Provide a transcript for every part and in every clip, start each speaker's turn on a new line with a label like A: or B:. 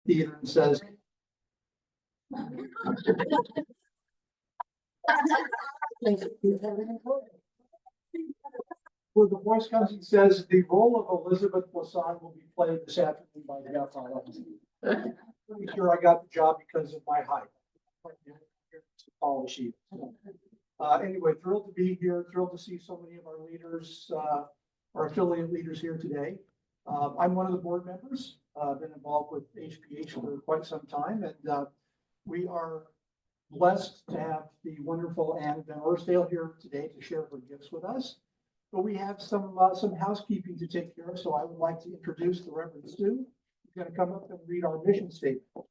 A: theater and says, where the voice comes and says, the role of Elizabeth Lasan will be played this afternoon by the Afterlife. Pretty sure I got the job because of my height. All she is. Anyway, thrilled to be here, thrilled to see so many of our leaders, our affiliate leaders here today. I'm one of the board members, been involved with HPH for quite some time, and we are blessed to have the wonderful Anne Van Orsdel here today to share her gifts with us. But we have some housekeeping to take care of, so I would like to introduce the Reverend Stu, who's going to come up and read our mission statement.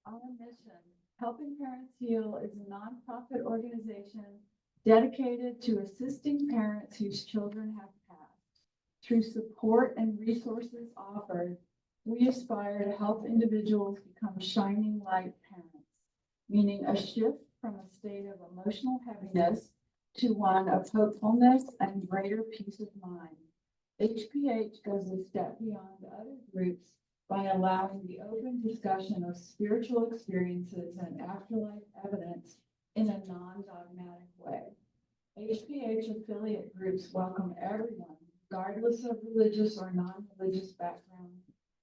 B: Our mission, Helping Parents Heal, is a nonprofit organization dedicated to assisting parents whose children have passed. Through support and resources offered, we aspire to help individuals become shining light parents, meaning a shift from a state of emotional heaviness to one of hopefulness and greater peace of mind. HPH goes a step beyond other groups by allowing the open discussion of spiritual experiences and afterlife evidence in a non-dogmatic way. HPH affiliate groups welcome everyone, regardless of religious or non-religious background,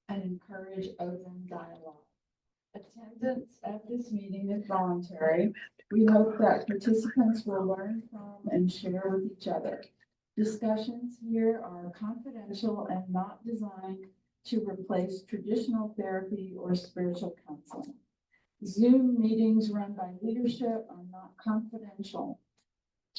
B: and encourage open dialogue. Attendance at this meeting is voluntary. We hope that participants will learn from and share with each other. Discussions here are confidential and not designed to replace traditional therapy or spiritual counseling. Zoom meetings run by leadership are not confidential.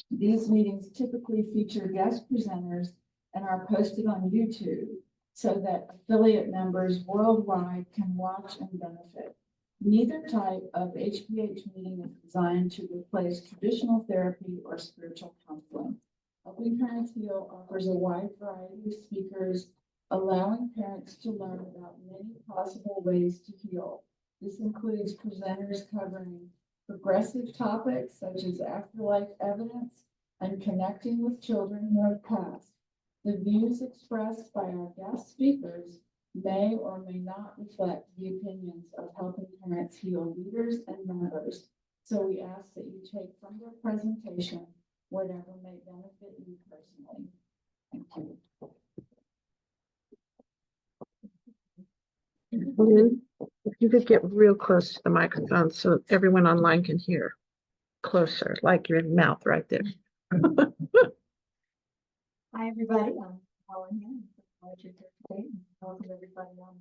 B: These meetings typically feature guest presenters and are posted on YouTube so that affiliate members worldwide can watch and benefit. Neither type of HPH meeting is designed to replace traditional therapy or spiritual counseling. Helping Parents Heal offers a wide variety of speakers, allowing parents to learn about many possible ways to heal. This includes presenters covering progressive topics such as afterlife evidence and connecting with children who have passed. The views expressed by our guest speakers may or may not reflect the opinions of Helping Parents Heal leaders and members. So we ask that you take from their presentation whatever may benefit you personally. Thank you.
C: If you could get real close to the microphone so everyone online can hear. Closer, like your mouth right there.
D: Hi, everybody. I'm Helen here. Welcome everybody on.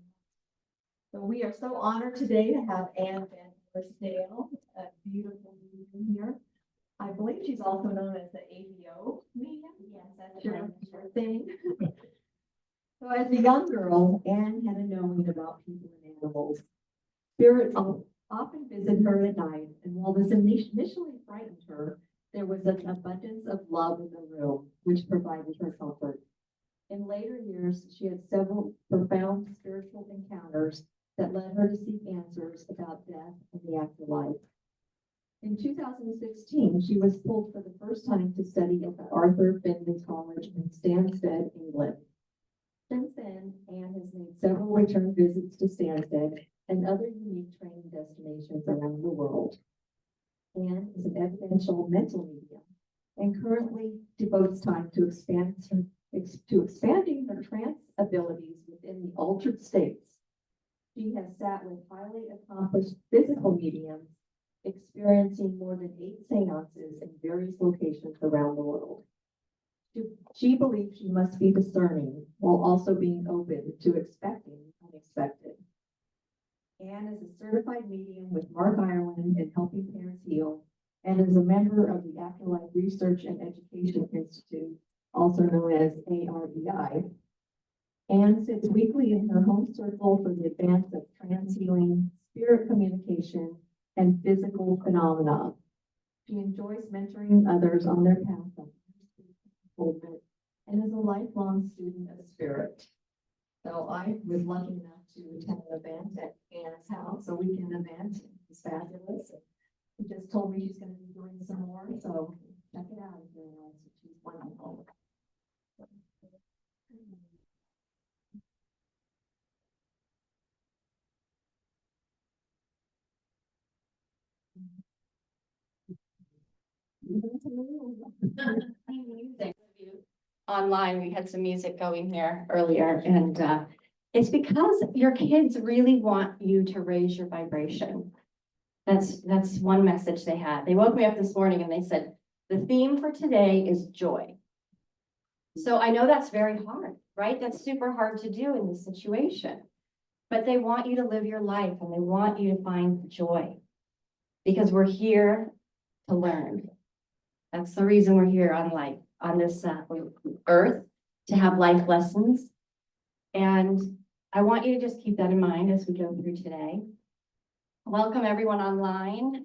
D: So we are so honored today to have Anne Van Orsdel, a beautiful woman here. I believe she's also known as the AVO Medium. Yes, that's her thing. So as a young girl, Anne had a knowing about people and animals. Spirits often visit her at night, and while this initially frightened her, there was an abundance of love in the room, which provided her comfort. In later years, she had several profound spiritual encounters that led her to seek answers about death and the afterlife. In 2016, she was pulled for the first time to study at the Arthur Findlay College in Stansted, England. Since then, Anne has made several return visits to Stansted and other unique training destinations around the world. Anne is an evidential mental medium and currently devotes time to expanding her trance abilities within the altered states. She has sat with highly accomplished physical mediums, experiencing more than 8 seances in various locations around the world. She believes she must be discerning while also being open to expecting unexpected. Anne is a certified medium with Mark Ireland in Helping Parents Heal and is a member of the Afterlife Research and Education Institute, also known as AREI. Anne sits weekly in her home circle for the advance of trance healing, spirit communication, and physical phenomena. She enjoys mentoring others on their path of unfoldment and is a lifelong student of spirit. So I was lucky enough to attend an event at Anne's house, a weekend event. It was fabulous. She just told me she's going to be doing some more, so check it out. It's very nice. She's wonderful.
E: Music. Online, we had some music going here earlier, and it's because your kids really want you to raise your vibration. That's one message they had. They woke me up this morning and they said, the theme for today is joy. So I know that's very hard, right? That's super hard to do in this situation. But they want you to live your life and they want you to find joy because we're here to learn. That's the reason we're here on this earth, to have life lessons. And I want you to just keep that in mind as we go through today. Welcome everyone online.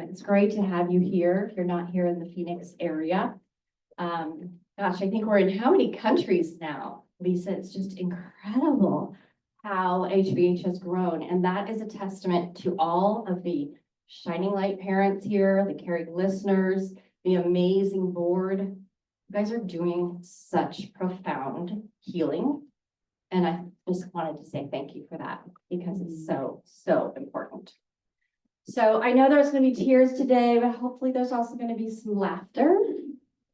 E: It's great to have you here if you're not here in the Phoenix area. Gosh, I think we're in how many countries now, Lisa? It's just incredible how HPH has grown. And that is a testament to all of the Shining Light parents here, the caring listeners, the amazing board. You guys are doing such profound healing. And I just wanted to say thank you for that because it's so, so important. So I know there's going to be tears today, but hopefully there's also going to be some laughter.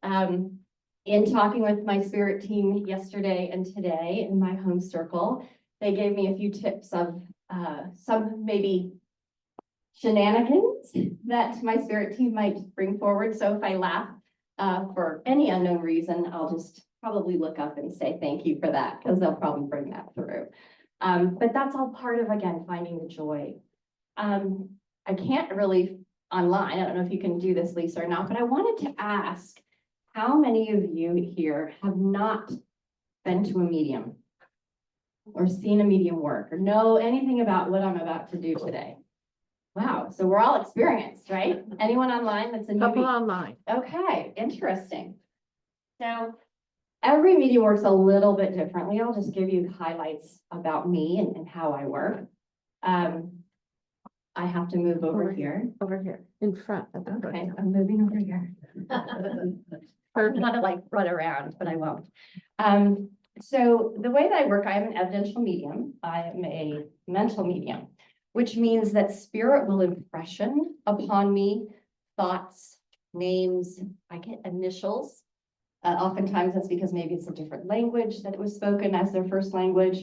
E: In talking with my spirit team yesterday and today in my home circle, they gave me a few tips of some maybe shenanigans that my spirit team might bring forward. So if I laugh for any unknown reason, I'll just probably look up and say thank you for that because they'll probably bring that through. But that's all part of, again, finding the joy. I can't really online, I don't know if you can do this, Lisa, or not, but I wanted to ask how many of you here have not been to a medium or seen a medium work or know anything about what I'm about to do today? Wow, so we're all experienced, right? Anyone online that's a newbie?
C: Couple online.
E: Okay, interesting. So every medium works a little bit differently. I'll just give you highlights about me and how I work. I have to move over here.
C: Over here, in front of the
E: Okay,
C: podium.
E: I'm moving over here. I want to like run around, but I won't. So the way that I work, I am an evidential medium. I am a mental medium, which means that spirit will impression upon me thoughts, names. I get initials. Oftentimes that's because maybe it's a different language that it was spoken as their first language,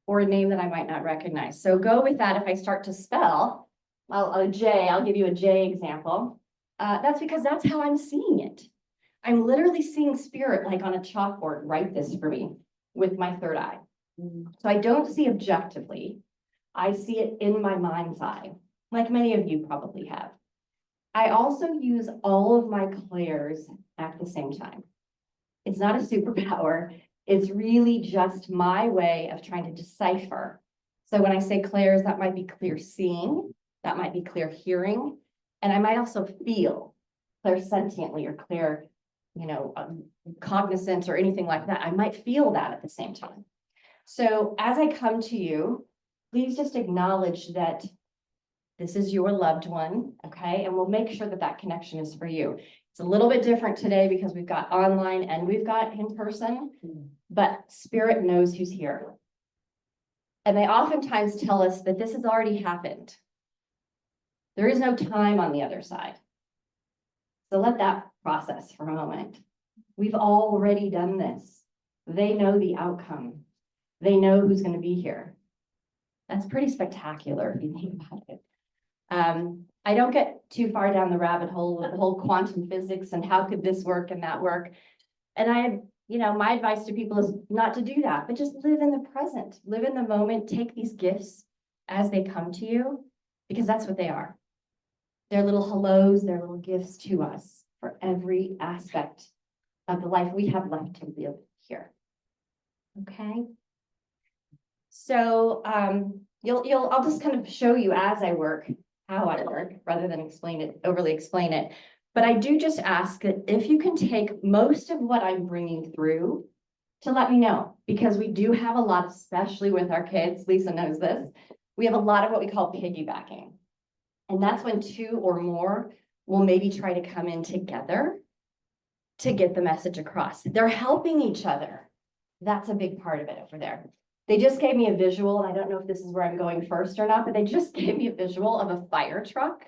E: or a name that I might not recognize. So go with that. If I start to spell, I'll give you a J example. That's because that's how I'm seeing it. I'm literally seeing spirit like on a chalkboard, write this for me with my third eye. So I don't see objectively. I see it in my mind's eye, like many of you probably have. I also use all of my clairs at the same time. It's not a superpower. It's really just my way of trying to decipher. So when I say clairs, that might be clear seeing, that might be clear hearing, and I might also feel clairsentiently or clear, cognizance or anything like that. I might feel that at the same time. So as I come to you, please just acknowledge that this is your loved one, okay? And we'll make sure that that connection is for you. It's a little bit different today because we've got online and we've got in person, but spirit knows who's here. And they oftentimes tell us that this has already happened. There is no time on the other side. So let that process for a moment. We've already done this. They know the outcome. They know who's going to be here. That's pretty spectacular if you think about it. I don't get too far down the rabbit hole with the whole quantum physics and how could this work and that work. And my advice to people is not to do that, but just live in the present, live in the moment, take these gifts as they come to you, because that's what they are. They're little hellos, they're little gifts to us for every aspect of the life we have left to live here. Okay. So I'll just kind of show you as I work how I work rather than overly explain it. But I do just ask that if you can take most of what I'm bringing through to let me know, because we do have a lot, especially with our kids, Lisa knows this, we have a lot of what we call piggybacking. And that's when two or more will maybe try to come in together to get the message across. They're helping each other. That's a big part of it over there. They just gave me a visual, and I don't know if this is where I'm going first or not, but they just gave me a visual of a fire truck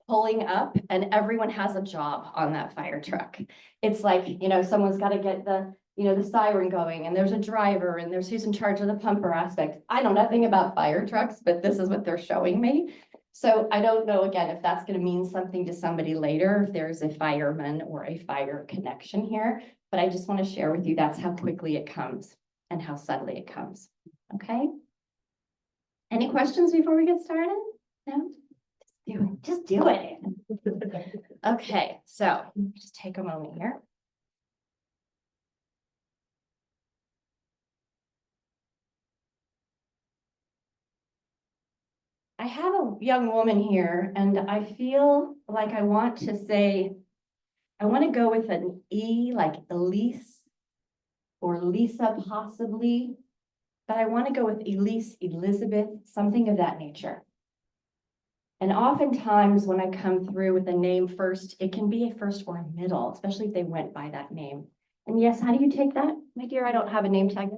E: pulling up and everyone has a job on that fire truck. It's like, you know, someone's got to get the, you know, the siren going and there's a driver and there's who's in charge of the pumper aspect. I know nothing about fire trucks, but this is what they're showing me. So I don't know, again, if that's going to mean something to somebody later, if there's a fireman or a fire connection here, but I just want to share with you, that's how quickly it comes and how subtly it comes. Okay. Any questions before we get started? No? Just do it. Okay, so just take a moment here. I have a young woman here and I feel like I want to say, I want to go with an E, like Elise or Lisa possibly, but I want to go with Elise, Elizabeth, something of that nature. And oftentimes when I come through with a name first, it can be a first or a middle, especially if they went by that name. And yes, how do you take that? My dear, I don't have a name tag.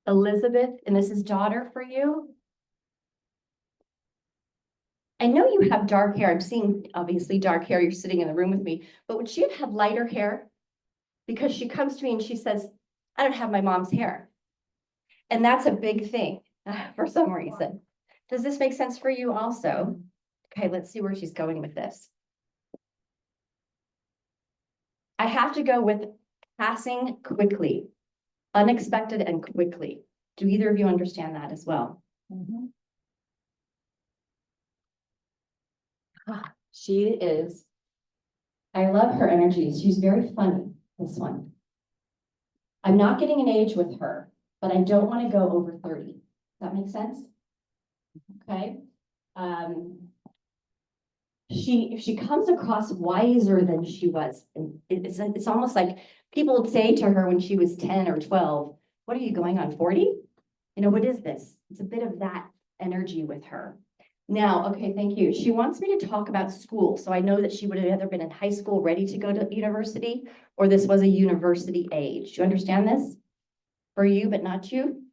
E: Elizabeth, and this is daughter for you. I know you have dark hair. I'm seeing obviously dark hair. You're sitting in the room with me, but would she have had lighter hair? Because she comes to me and she says, I don't have my mom's hair. And that's a big thing for some reason. Does this make sense for you also? Okay, let's see where she's going with this. I have to go with passing quickly, unexpected and quickly. Do either of you understand that as well?
B: Mhm.
E: She is, I love her energy. She's very funny, this one. I'm not getting an age with her, but I don't want to go over 30. Does that make sense? Okay. She comes across wiser than she was. And it's almost like people would say to her when she was 10 or 12, what are you going on 40? You know, what is this? It's a bit of that energy with her. Now, okay, thank you. She wants me to talk about school. So I know that she would have either been in high school ready to go to university, or this was a university age. Do you understand this? For you, but not you?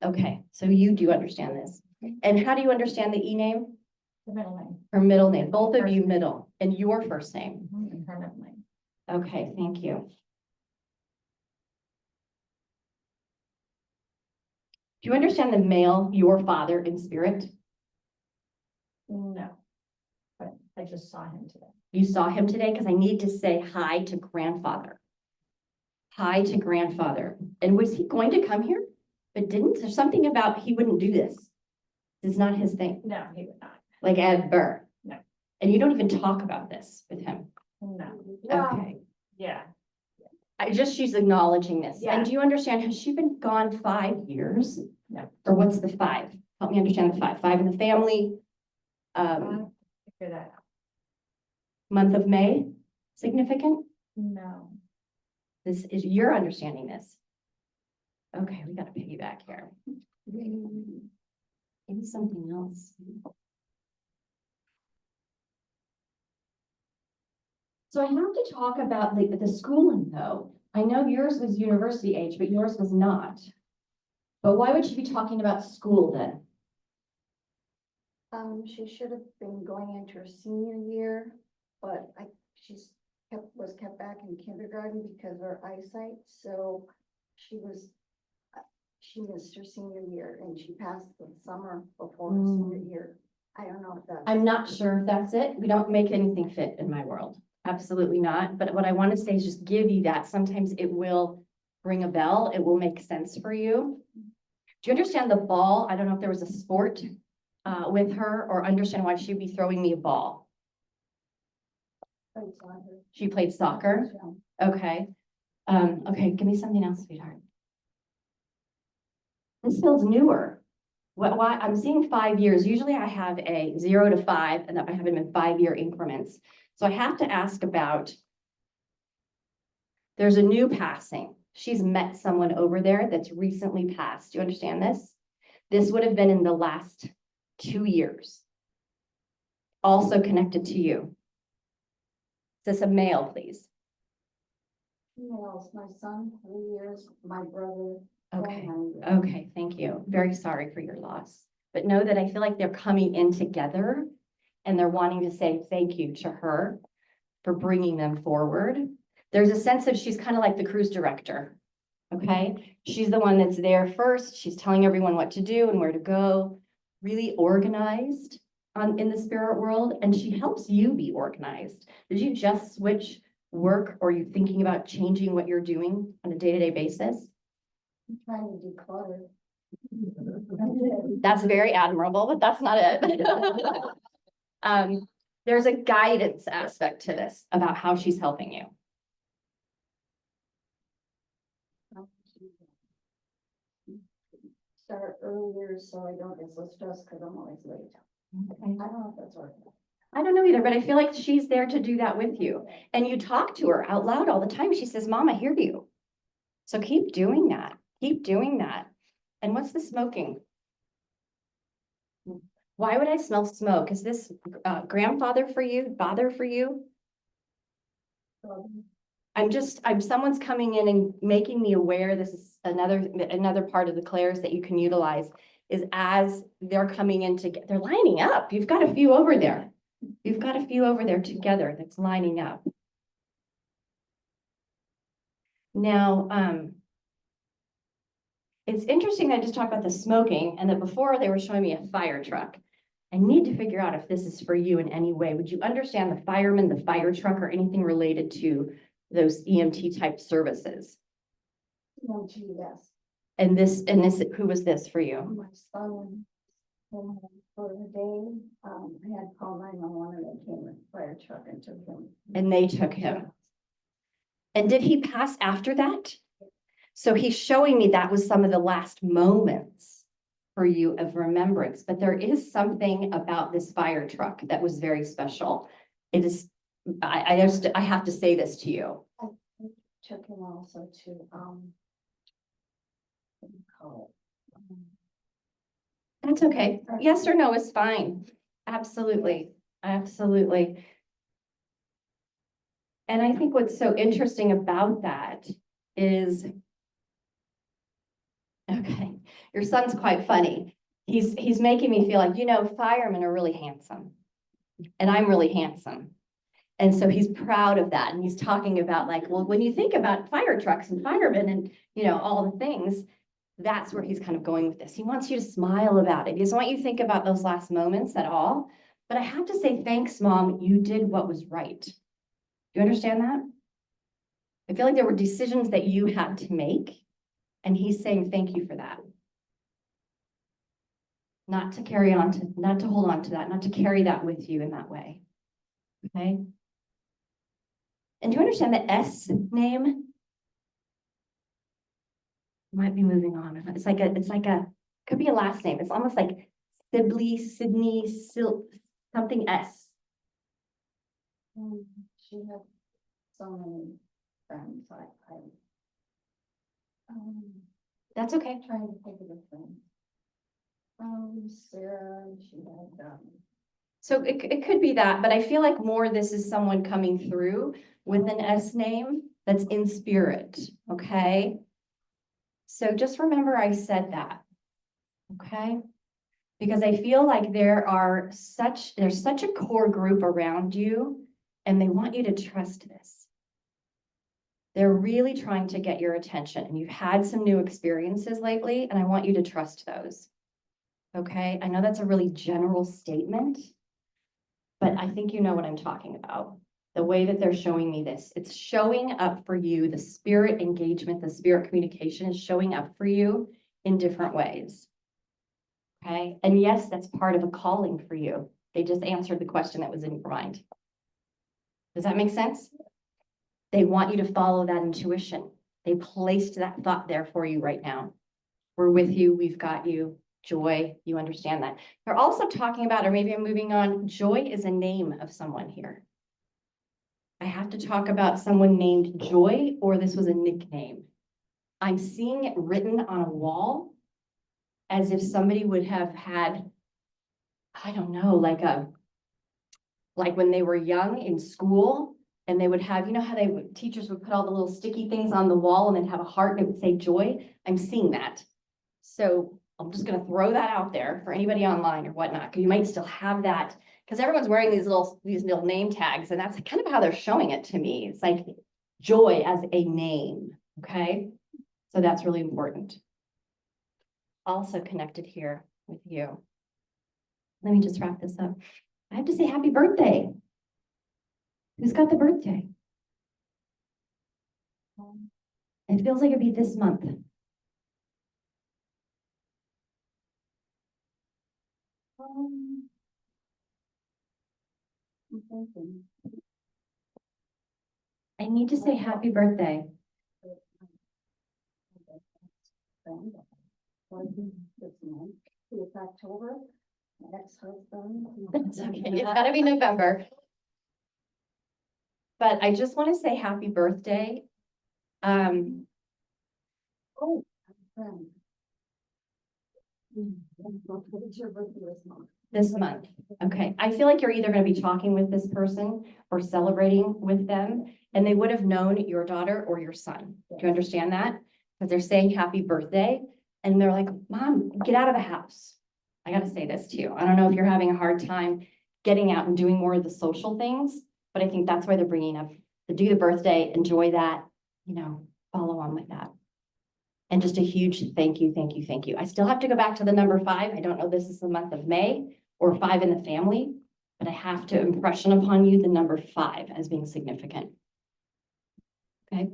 E: Okay, so you do understand this. And how do you understand the E name?
D: The middle name.
E: Her middle name, both of you middle, and your first name.
D: And her middle name.
E: Okay, thank you. Do you understand the male, your father in spirit?
D: No, but I just saw him today.
E: You saw him today because I need to say hi to grandfather. Hi to grandfather. And was he going to come here? But didn't? There's something about he wouldn't do this. It's not his thing.
D: No, he would not.
E: Like ever.
D: No.
E: And you don't even talk about this with him.
D: No.
E: Okay.
D: Yeah.
E: She's acknowledging this.
D: Yeah.
E: And do you understand, has she been gone 5 years?
D: No.
E: Or what's the 5? Help me understand the 5. 5 in the family.
D: Figure that out.
E: Month of May, significant?
D: No.
E: This is, you're understanding this. Okay, we gotta piggyback here. Maybe something else. So I have to talk about the schooling though. I know yours was university age, but yours was not. But why would she be talking about school then?
F: She should have been going into her senior year, but was kept back in kindergarten because of her eyesight, so she missed her senior year and she passed the summer before her senior year. I don't know if that's.
E: I'm not sure if that's it. We don't make anything fit in my world. Absolutely not. But what I want to say is just give you that. Sometimes it will ring a bell. It will make sense for you. Do you understand the ball? I don't know if there was a sport with her, or understand why she'd be throwing me a ball. She played soccer. Okay. Okay, give me something else, sweetheart. This feels newer. Why I'm seeing 5 years. Usually I have a 0 to 5, and I have them in 5-year increments. So I have to ask about, there's a new passing. She's met someone over there that's recently passed. Do you understand this? This would have been in the last 2 years. Also connected to you. Is this a male, please?
F: Females, my son, 3 years, my brother.
E: Okay.
F: 400.
E: Okay, thank you. Very sorry for your loss. but know that I feel like they're coming in together and they're wanting to say thank you to her for bringing them forward. There's a sense of she's kind of like the cruise director, okay? She's the one that's there first. She's telling everyone what to do and where to go, really organized in the spirit world, and she helps you be organized. Did you just switch work, or are you thinking about changing what you're doing on a day-to-day basis?
F: I'm trying to declutter.
E: That's very admirable, but that's not it. There's a guidance aspect to this about how she's helping you.
F: Start earlier so I don't get so stressed because I'm always late.
E: Okay.
F: I don't know if that's right.
E: I don't know either, but I feel like she's there to do that with you. And you talk to her out loud all the time. She says, Mom, I hear you. So keep doing that. Keep doing that. And what's the smoking? Why would I smell smoke? Is this grandfather for you, father for you? Someone's coming in and making me aware. This is another part of the clairs that you can utilize is as they're coming in together, they're lining up. You've got a few over there. You've got a few over there together that's lining up. Now, it's interesting. I just talked about the smoking and that before they were showing me a fire truck. I need to figure out if this is for you in any way. Would you understand the fireman, the fire truck, or anything related to those EMT type services?
F: EMT, yes.
E: And who was this for you?
F: My son, for the day, I had called 911 and they came with a fire truck and took him.
E: And they took him. And did he pass after that? So he's showing me that was some of the last moments for you of remembrance, but there is something about this fire truck that was very special. It is, I have to say this to you.
F: I took him also to, what do you call it?
E: That's okay. Yes or no is fine. Absolutely. Absolutely. And I think what's so interesting about that is, okay, your son's quite funny. He's making me feel like, firemen are really handsome and I'm really handsome. And so he's proud of that. And he's talking about like, well, when you think about fire trucks and firemen and, all the things, that's where he's kind of going with this. He wants you to smile about it. He doesn't want you to think about those last moments at all. But I have to say, thanks, Mom. You did what was right. Do you understand that? I feel like there were decisions that you had to make. And he's saying, thank you for that. Not to hold on to that, not to carry that with you in that way. Okay. And do you understand the S name? Might be moving on. It's like a, could be a last name. It's almost like Sibley, Sydney, something S.
F: She had so many friends.
E: That's okay.
F: I'm trying to think of the friends. Sarah, she had,
E: So it could be that, but I feel like more this is someone coming through with an S name that's in spirit, okay? So just remember I said that, okay? Because I feel like there's such a core group around you and they want you to trust this. They're really trying to get your attention and you've had some new experiences lately and I want you to trust those, okay? I know that's a really general statement, but I think you know what I'm talking about. The way that they're showing me this, it's showing up for you. The spirit engagement, the spirit communication is showing up for you in different ways. Okay. And yes, that's part of a calling for you. They just answered the question that was in your mind. Does that make sense? They want you to follow that intuition. They placed that thought there for you right now. We're with you. We've got you. Joy, you understand that. They're also talking about, or maybe I'm moving on, Joy is a name of someone here. I have to talk about someone named Joy, or this was a nickname. I'm seeing it written on a wall as if somebody would have had, I don't know, like when they were young in school and they would have, how teachers would put all the little sticky things on the wall and then have a heart and it would say Joy. I'm seeing that. So I'm just gonna throw that out there for anybody online or whatnot, because you might still have that. Because everyone's wearing these little name tags, and that's kind of how they're showing it to me. It's like joy as a name, okay? So that's really important. Also connected here with you. Let me just wrap this up. I have to say happy birthday. Who's got the birthday? It feels like it'd be this month. I need to say happy birthday.
F: It's October, ex-husband.
E: It's okay, it's gotta be November. But I just want to say happy birthday.
F: Oh, friend. It's your birthday this month.
E: This month, okay. I feel like you're either gonna be talking with this person or celebrating with them, and they would have known your daughter or your son. Do you understand that? Because they're saying happy birthday, and they're like, Mom, get out of the house. I gotta say this to you. I don't know if you're having a hard time getting out and doing more of the social things, but I think that's why they're bringing up to do the birthday, enjoy that, you know, follow on with that. And just a huge thank you, thank you, thank you. I still have to go back to the number 5. I don't know, this is the month of May or 5 in the family, but I have to impression upon you the number 5 as being significant. Okay.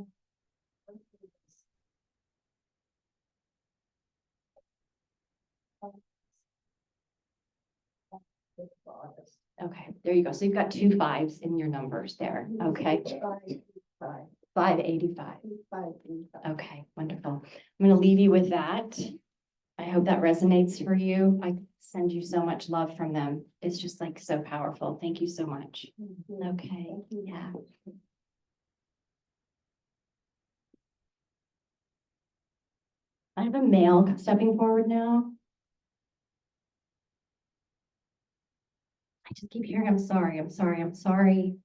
E: Okay, there you go. So you've got 2 5s in your numbers there. Okay. 585. Okay, wonderful. I'm going to leave you with that. I hope that resonates for you. I send you so much love from them. It's just like so powerful. Thank you so much. Okay, yeah. I have a male stepping forward now. I just keep hearing, I'm sorry, I'm sorry, I'm sorry.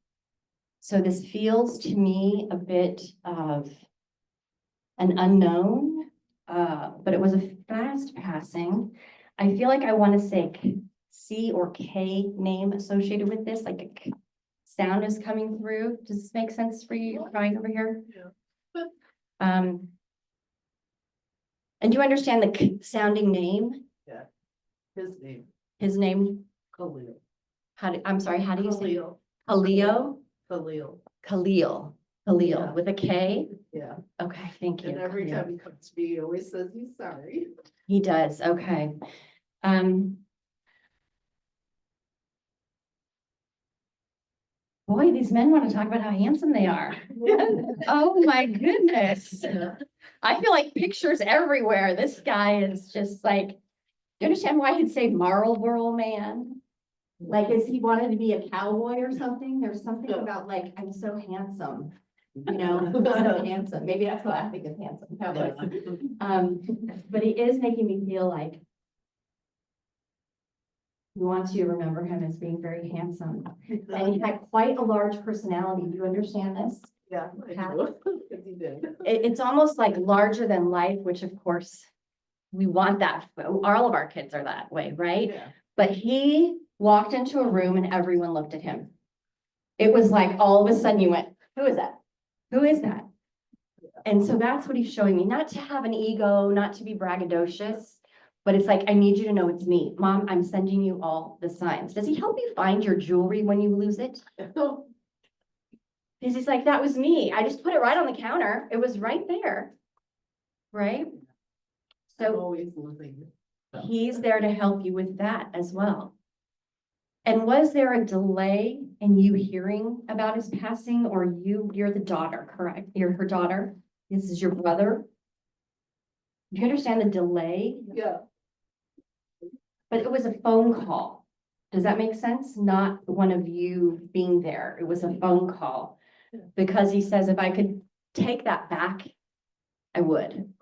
E: So this feels to me a bit of an unknown, but it was a fast passing. I feel like I want to say C or K name associated with this, like a sound is coming through. Does this make sense for you? You're crying over here? Yeah. And do you understand the sounding name?
G: Yeah, his name,
E: His name?
G: Khalil.
E: I'm sorry, how do you say?
G: Khalil.
E: Khalil?
G: Khalil,
E: Khalil.
G: Yeah.
E: With a K?
G: yeah.
E: Okay, thank you.
G: And every
E: Khalil.
G: time he comes to me, he always says he's sorry.
E: He does, okay. Boy, these men want to talk about how handsome they are. Oh my goodness. I feel like pictures everywhere. This guy is just like, do you understand why he'd say Marlboro Man? Like, is he wanted to be a cowboy or something? There's something about like, I'm so handsome. You know, I'm so handsome. Maybe that's what I think of handsome cowboys. But he is making me feel like we want to remember him as being very handsome. And he had quite a large personality. Do you understand this?
G: Yeah, I know, 'cause he did.
E: It's almost like larger than life, which of course we want that. All of our kids are that way, right?
G: Yeah.
E: But he walked into a room and everyone looked at him. It was like all of a sudden you went, who is that? Who is that? And so that's what he's showing me, not to have an ego, not to be braggadocious, but it's like, I need you to know it's me. Mom, I'm sending you all the signs. Does he help you find your jewelry when you lose it? Because he's like, that was me. I just put it right on the counter. It was right there. Right?
G: I'm
E: So
G: always losing.
E: he's there to help you with that as well. And was there a delay in you hearing about his passing, or you're the daughter, correct? You're her daughter. This is your brother. Do you understand the delay?
G: Yeah.
E: But it was a phone call. Does that make sense? Not one of you being there. It was a phone call. Because he says, if I could take that back, I would.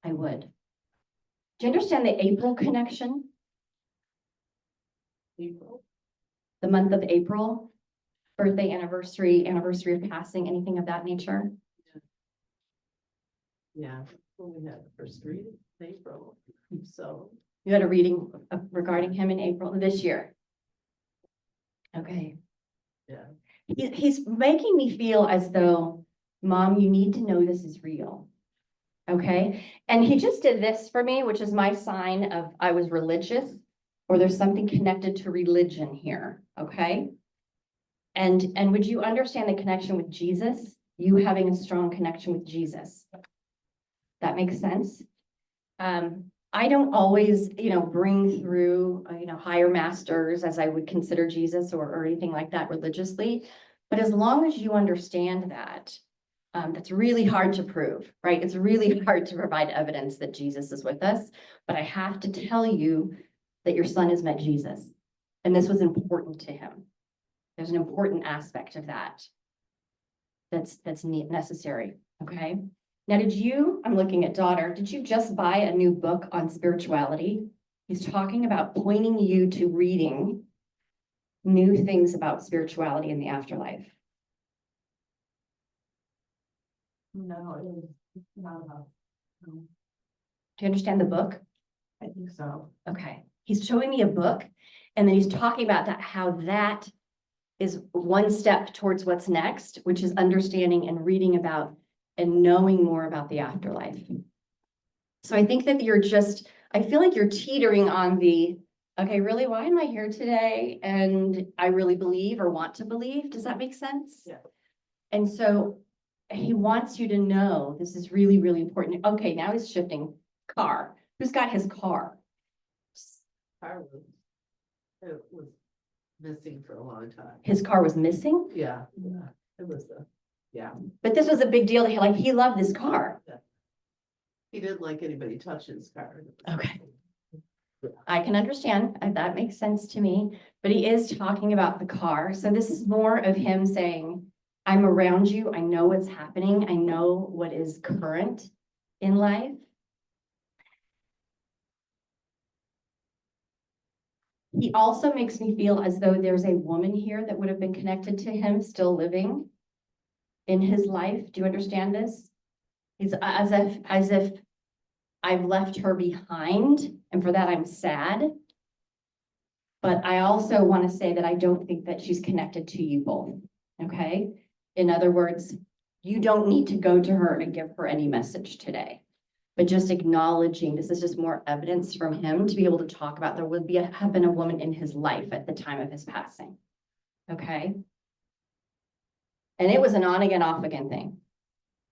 E: I would. Do you understand the April connection?
G: April.
E: The month of April, birthday, anniversary of passing, anything of that nature?
G: Yeah, when we had the first reading, April. So,
E: You had a reading regarding him in April this year. Okay.
G: yeah.
E: He's making me feel as though, Mom, you need to know this is real. Okay, and he just did this for me, which is my sign of I was religious, or there's something connected to religion here, okay? And would you understand the connection with Jesus? You having a strong connection with Jesus. That makes sense? I don't always, bring through, higher masters as I would consider Jesus or anything like that religiously. But as long as you understand that, that's really hard to prove, right? It's really hard to provide evidence that Jesus is with us. But I have to tell you that your son has met Jesus. And this was important to him. There's an important aspect of that that's necessary, okay? Now, I'm looking at daughter, did you just buy a new book on spirituality? He's talking about pointing you to reading new things about spirituality in the afterlife.
G: No, it's not about.
E: Do you understand the book?
G: I think so.
E: Okay. He's showing me a book, and then he's talking about that, how that is one step towards what's next, which is understanding and reading about and knowing more about the afterlife. So I think that I feel like you're teetering on okay, really, why am I here today? And I really believe or want to believe. Does that make sense?
G: Yeah.
E: And so he wants you to know this is really, really important. Okay, now he's shifting car. Who's got his car?
G: It was missing for a long time.
E: His car was missing,
G: Yeah, it was
E: but this was a big deal to him. Like, he loved this car.
G: he didn't like anybody touching his car.
E: Okay. I can understand. That makes sense to me, but he is talking about the car. So this is more of him saying, I'm around you. I know what's happening. I know what is current in life. He also makes me feel as though there's a woman here that would have been connected to him still living in his life. Do you understand this? He's as if I've left her behind, and for that I'm sad. But I also want to say that I don't think that she's connected to you both, okay? In other words, you don't need to go to her and give her any message today. But just acknowledging, this is just more evidence from him to be able to talk about there would have been a woman in his life at the time of his passing, okay? And it was an on again, off again thing.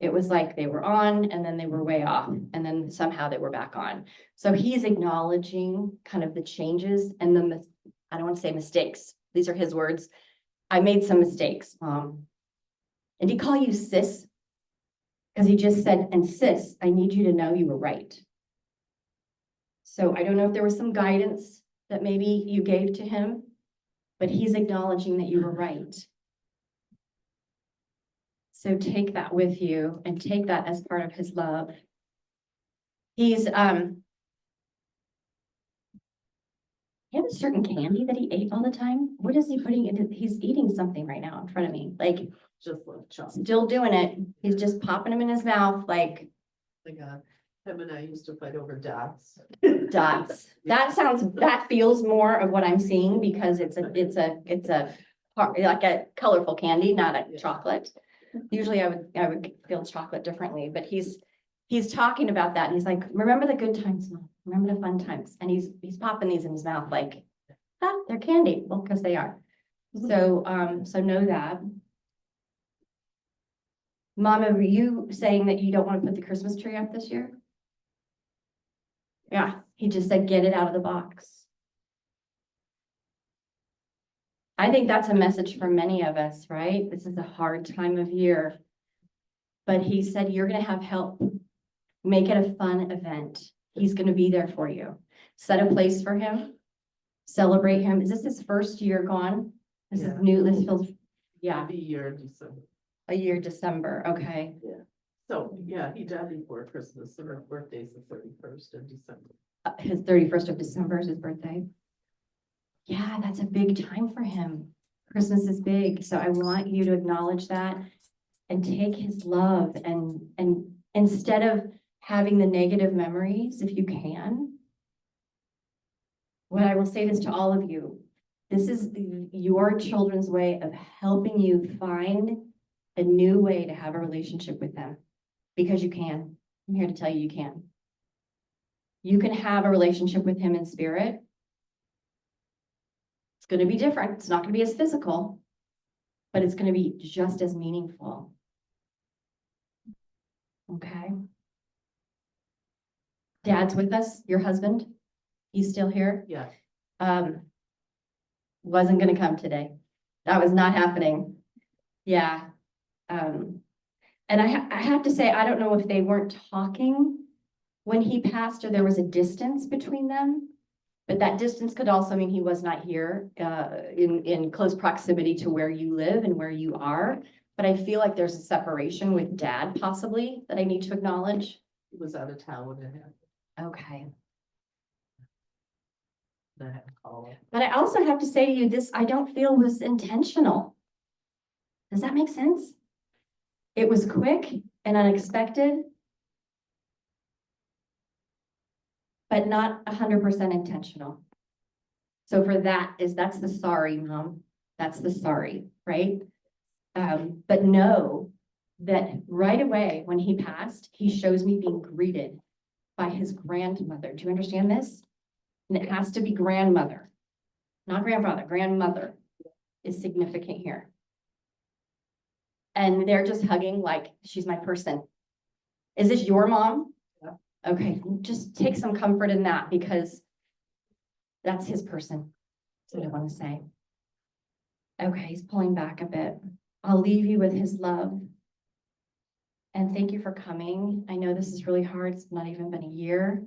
E: It was like they were on and then they were way off and then somehow they were back on. So he's acknowledging kind of the changes and I don't want to say mistakes. These are his words. I made some mistakes, Mom. And he call you sis? Because he just said, and sis, I need you to know you were right. So I don't know if there was some guidance that maybe you gave to him, but he's acknowledging that you were right. So take that with you and take that as part of his love. He's, he had a certain candy that he ate all the time. What is he putting into? He's eating something right now in front of me, like
G: Just like chocolate.
E: still doing it. He's just popping them in his mouth like
G: My God, him and I used to fight over dots.
E: dots. That feels more of what I'm seeing because it's like a colorful candy, not a
G: Yeah.
E: chocolate. Usually I would feel chocolate differently, but he's talking about that and he's like, remember the good times, Mom. Remember the fun times. And he's popping these in his mouth like, they're candy. Well, because they are. So know that. Mama, were you saying that you don't want to put the Christmas tree up this year? Yeah, he just said, get it out of the box. I think that's a message for many of us, right? This is a hard time of year. But he said, you're going to have help. Make it a fun event. He's going to be there for you. Set a place for him. Celebrate him. Is this his first year gone? This is new. This feels, yeah.
G: Maybe a year in December.
E: A year December. Okay.
G: Yeah. So, yeah, he died before Christmas, and her birthday's the 31st of December.
E: His 31st of December is his birthday. Yeah, that's a big time for him. Christmas is big. So I want you to acknowledge that and take his love and instead of having the negative memories, if you can, what I will say this to all of you. This is your children's way of helping you find a new way to have a relationship with them. Because you can. I'm here to tell you you can. You can have a relationship with him in spirit. It's going to be different. It's not going to be as physical, but it's going to be just as meaningful. Okay. Dad's with us, your husband. He's still here.
G: Yeah.
E: Wasn't going to come today. That was not happening. Yeah. And I have to say, I don't know if they weren't talking when he passed or there was a distance between them, but that distance could also mean he was not here in close proximity to where you live and where you are. But I feel like there's a separation with Dad possibly that I need to acknowledge.
G: He was out of town when it happened.
E: Okay.
G: I had to call him.
E: But I also have to say to you, this I don't feel was intentional. Does that make sense? It was quick and unexpected, but not 100% intentional. So for that's the sorry, Mom. That's the sorry, right? But know that right away when he passed, he shows me being greeted by his grandmother. Do you understand this? And it has to be grandmother, not grandfather. Grandmother is significant here. And they're just hugging like she's my person. Is this your mom?
G: Yeah.
E: Okay, just take some comfort in that because that's his person. That's what I want to say. Okay, he's pulling back a bit. I'll leave you with his love. And thank you for coming. I know this is really hard. It's not even been a year.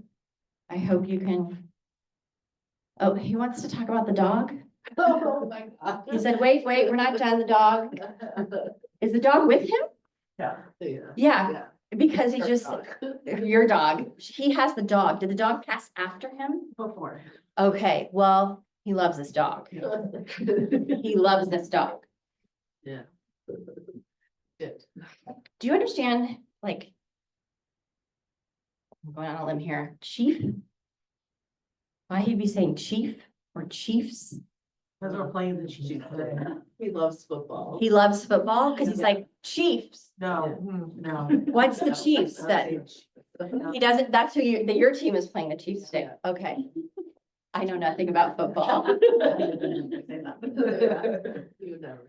E: I hope you can. Oh, he wants to talk about the dog.
G: Oh my God.
E: He said, wait, we're not done. The dog. Is the dog with him?
G: Yeah.
E: Yeah, because he just, your dog. He has the dog. Did the dog pass after him?
G: Before.
E: Okay, well, he loves this dog. He loves this dog.
G: Yeah. Good.
E: Do you understand, like, I'm going on a limb here, chief? Why he'd be saying chief or chiefs?
G: Because we're playing the Chiefs today. He loves football.
E: He loves football because he's like, Chiefs.
G: No, no.
E: What's the Chiefs then? He doesn't, that's who that your team is playing the Chiefs today. Okay. I know nothing about football.
G: You never.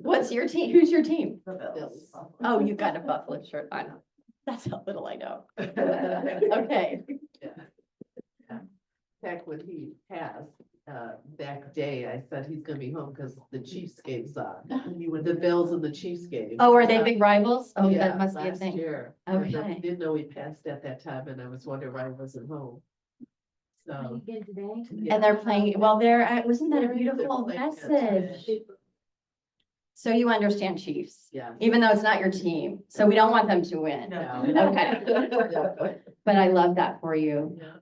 E: What's your team? Who's your team?
G: The Bills.
E: Oh, you got a Buffalo shirt on. That's how little I know. Okay.
G: Back when he passed, that day, I said he's gonna be home because the Chiefs game's on. The Bills and the Chiefs game.
E: Oh, are they big rivals? Oh,
G: Yeah,
E: that must be a
G: last
E: thing.
G: year. And I
E: Okay.
G: didn't know he passed at that time and I was wondering why he wasn't home. So.
E: And they're playing, well, wasn't that a beautiful
G: They're playing
E: message?
G: good.
E: So you understand Chiefs,
G: Yeah.
E: even though it's not your team. So we don't want them to win.
G: No.
E: Okay. But I love that for you.
G: Yeah.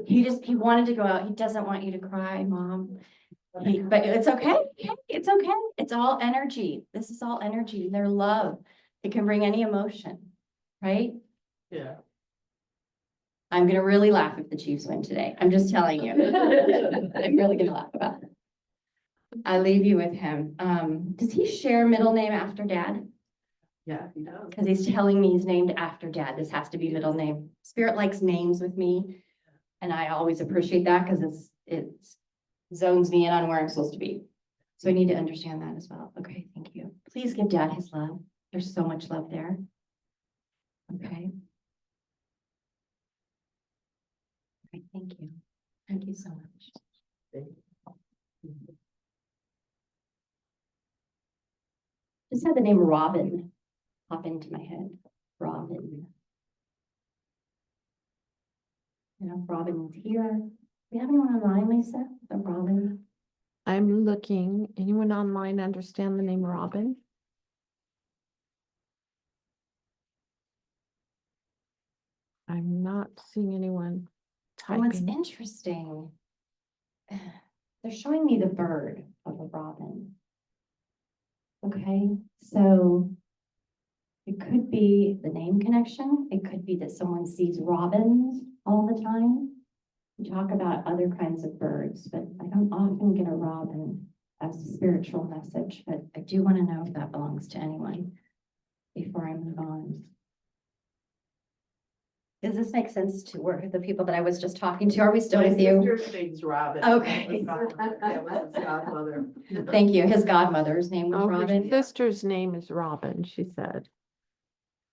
E: He wanted to go out. He doesn't want you to cry, Mom. But it's okay. It's okay. It's all energy. This is all energy. Their love. It can bring any emotion, right?
G: Yeah.
E: I'm gonna really laugh if the Chiefs win today. I'm just telling you. I'm really gonna laugh about it. I leave you with him. Does he share middle name after Dad?
G: Yeah, he does.
E: Because he's telling me he's named after Dad. This has to be middle name. Spirit likes names with me. And I always appreciate that because it zones me in on where I'm supposed to be. So I need to understand that as well. Okay, thank you. Please give Dad his love. There's so much love there. Okay. Okay, thank you. Thank you so much.
G: Thank you.
E: Just had the name Robin pop into my head. Robin. You know, Robin is here. Do you have anyone online, Lisa? The Robin?
C: I'm looking. Anyone online understand the name Robin? I'm not seeing anyone
E: And what's
C: typing.
E: interesting, they're showing me the bird of a robin. Okay, so it could be the name connection. It could be that someone sees robins all the time. We talk about other kinds of birds, but I don't often get a robin as a spiritual message, but I do want to know if that belongs to anyone before I move on. Does this make sense to work with the people that I was just talking to? Are we still
G: My
E: with you?
G: sister's name's Robin.
E: Okay.
G: That was his godmother.
E: Thank you. His godmother's name was
C: Oh, her
E: Robin
C: sister's name is Robin, she said.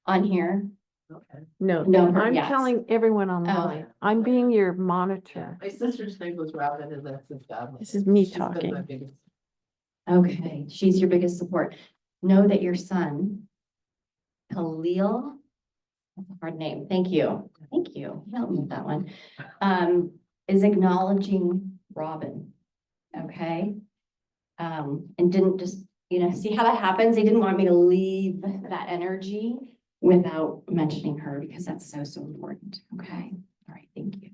E: on here.
G: Okay.
C: No,
E: No, her-
C: I'm
E: yes.
C: telling everyone online. I'm being your monitor.
G: My sister's name was Robin and that's his godmother.
C: This is me
G: She's been my
C: talking.
G: biggest-
E: Okay, she's your biggest support. Know that your son, Khalil, that's a hard name. Thank you. Thank you. Help me with that one. Is acknowledging Robin. Okay. And didn't just, see how that happens? They didn't want me to leave that energy without mentioning her because that's so, so important. Okay. All right. Thank you.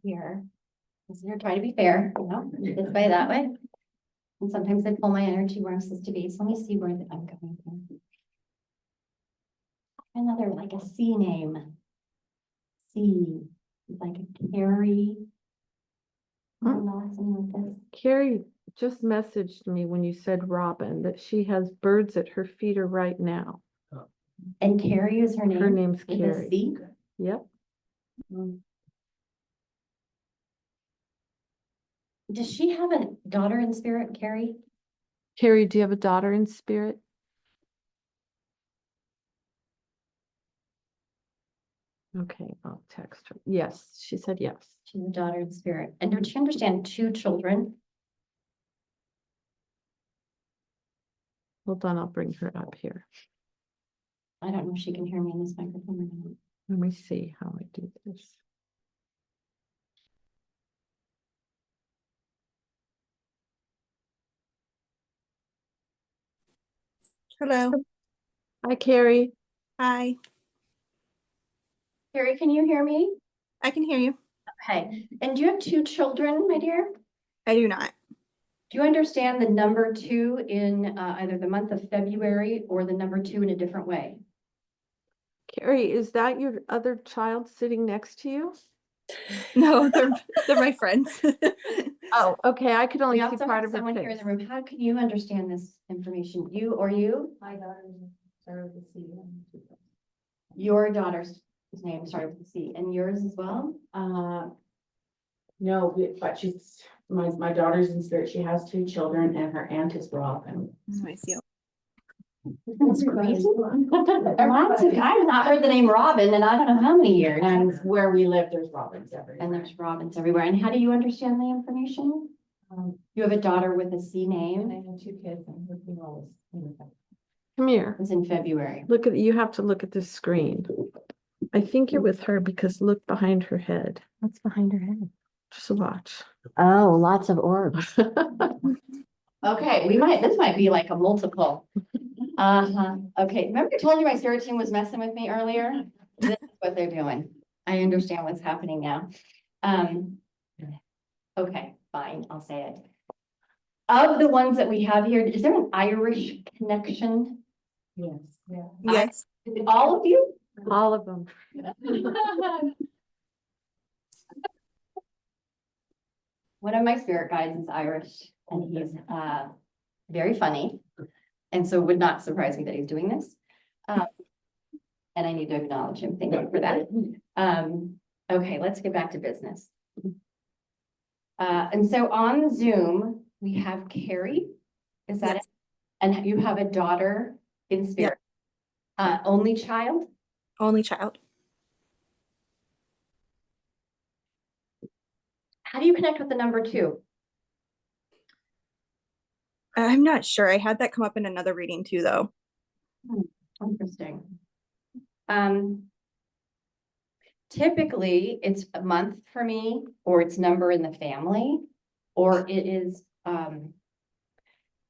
E: Here. So you're trying to be fair, this way, that way. And sometimes I pull my energy where I'm supposed to be. So let me see where I'm coming from. Another like a C name. C, like a Carrie. Something like this.
C: Carrie just messaged me when you said Robin, that she has birds at her feet right now.
E: And Carrie is her name.
C: Her name's
E: With a
C: Carrie.
E: C?
C: Yep.
E: Does she have a daughter in spirit, Carrie?
C: Carrie, do you have a daughter in spirit? Okay, I'll text her. Yes, she said yes.
E: She's a daughter in spirit. And does she understand 2 children?
C: Hold on, I'll bring her up here.
E: I don't know if she can hear me in this microphone or not.
C: Let me see how I do this.
H: Hello.
C: Hi, Carrie.
H: Hi.
E: Carrie, can you hear me?
H: I can hear you.
E: Okay. And do you have 2 children, my dear?
H: I do not.
E: Do you understand the number 2 in either the month of February or the number 2 in a different way?
C: Carrie, is that your other child sitting next to you?
H: No, they're my friends.
C: Oh, okay. I could only
E: We
C: see
E: also
C: part
E: have
C: of her
E: someone here in
C: face.
E: the room. How can you understand this information? You or you?
B: My daughter started to see.
E: Your daughter's name started with a C and yours as well?
I: No, but my daughter's in spirit. She has 2 children and her aunt is Robin.
H: I see.
E: That's crazy. I've not heard the name Robin in I don't know how many years.
I: And where we live, there's Robins everywhere.
E: And there's Robins everywhere. And how do you understand the information? You have a daughter with a C
I: And I
E: name.
I: have 2 kids and her funeral is in November.
C: Come here.
E: It was in February.
C: Look at, you have to look at this screen. I think you're with her because look behind her head.
E: What's behind her head?
C: Just watch.
E: Oh, lots of orbs. Okay, this might be like a multiple. Okay, remember I told you my spirit team was messing with me earlier? This is what they're doing. I understand what's happening now. Okay, fine, I'll say it. Of the ones that we have here, is there an Irish connection?
I: Yes. Yeah.
H: Yes.
E: Is it all of you?
C: All of them.
E: One of my spirit guides is Irish and he's very funny. And so it would not surprise me that he's doing this. And I need to acknowledge him. Thank you for that. Okay, let's get back to business. And so on Zoom, we have Carrie. Is that it? And you have a daughter in spirit. Only child?
H: Only child.
E: How do you connect with the number 2?
H: I'm not sure. I had that come up in another reading too, though.
E: Interesting. Typically, it's a month for me, or it's number in the family, or it is,